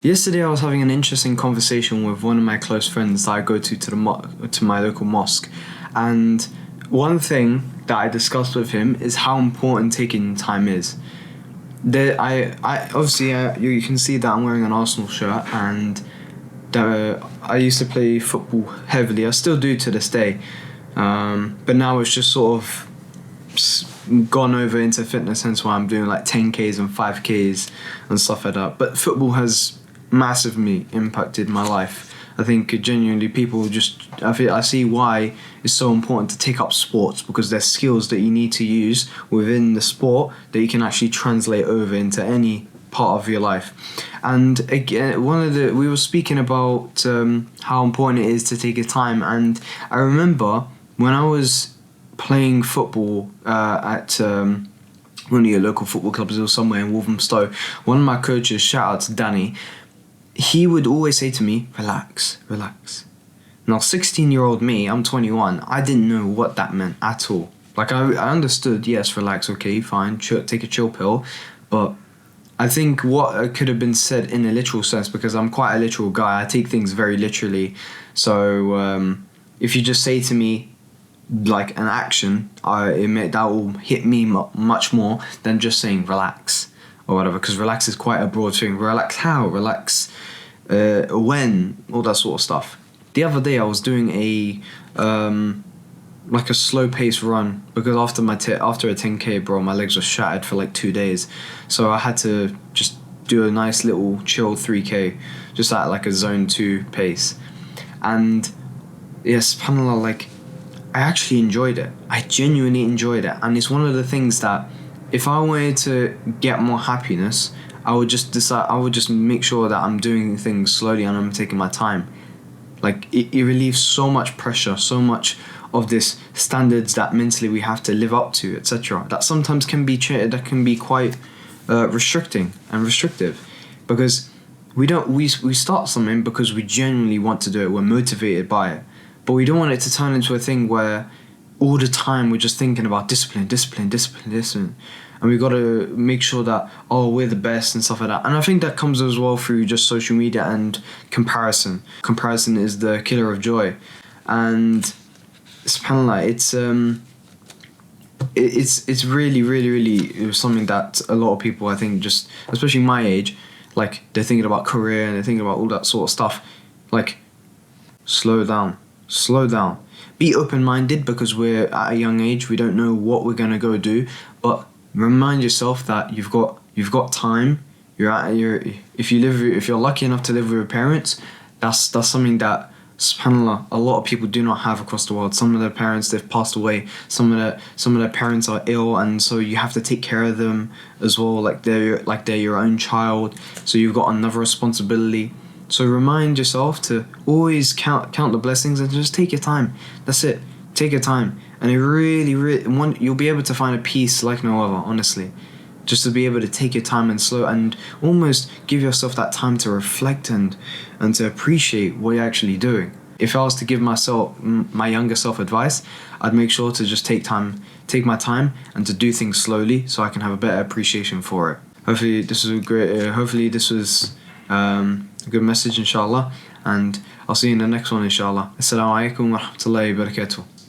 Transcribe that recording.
Yesterday, I was having an interesting conversation with one of my close friends that I go to my local mosque, and one thing that I discussed with him is how important taking time is. I obviously you can see that I'm wearing an Arsenal shirt, and I used to play football heavily. I still do to this day, but now it's just sort of gone over into fitness, hence why I'm doing like 10Ks and 5Ks and stuff like that. But football has massively impacted my life. I think genuinely I see why it's so important to take up sports, because there's skills that you need to use within the sport that you can actually translate over into any part of your life. And again, we were speaking about how important it is to take your time, and I remember when I was playing football at one of your local football clubs or somewhere in Walthamstow, one of my coaches, shout out to Danny, he would always say to me, relax, relax. Now, 16-year-old me, I'm 21, I didn't know what that meant at all. Like, I understood, yes, relax, okay, fine, take a chill pill, but I think what could have been said in a literal sense, because I'm quite a literal guy, I take things very literally, so if you just say to me, like, an action, that will hit me much more than just saying relax or whatever, because relax is quite a broad thing. Relax how? Relax when? All that sort of stuff. The other day I was doing a slow pace run, because after a 10K, bro, my legs were shattered for like 2 days, so I had to just do a nice little chill 3K, just at like a zone 2 pace. And yes, subhanAllah, like, I actually enjoyed it. I genuinely enjoyed it, and it's one of the things that if I wanted to get more happiness, I would just make sure that I'm doing things slowly and I'm taking my time. Like, it relieves so much pressure, so much of this standards that mentally we have to live up to, etc. That sometimes can be quite restricting and restrictive, because we start something because we genuinely want to do it. We're motivated by it, but we don't want it to turn into a thing where all the time we're just thinking about discipline, and we got to make sure that, we're the best and stuff like that. And I think that comes as well through just social media and comparison. Comparison is the killer of joy, and subhanAllah, it's really, really, really something that a lot of people, I think, just especially my age, like, they're thinking about career and they're thinking about all that sort of stuff. Like, slow down. Be open-minded, because we're at a young age, we don't know what we're gonna go do, but remind yourself that you've got time. If you're lucky enough to live with your parents, that's something that, subhanAllah, a lot of people do not have across the world. Some of their parents, they've passed away. Some of their parents are ill, and so you have to take care of them as well, like they're your own child. So you've got another responsibility. So remind yourself to always count the blessings and just take your time. That's it. Take your time, and you'll be able to find a peace like no other. Honestly, just to be able to take your time and slow and almost give yourself that time to reflect and to appreciate what you're actually doing. If I was to give my younger self advice, I'd make sure to just take my time, and to do things slowly, so I can have a better appreciation for it. Hopefully this was a good message, inshallah, and I'll see you in the next one, inshallah. Assalamu alaikum wa rahmatullahi wa barakatuh.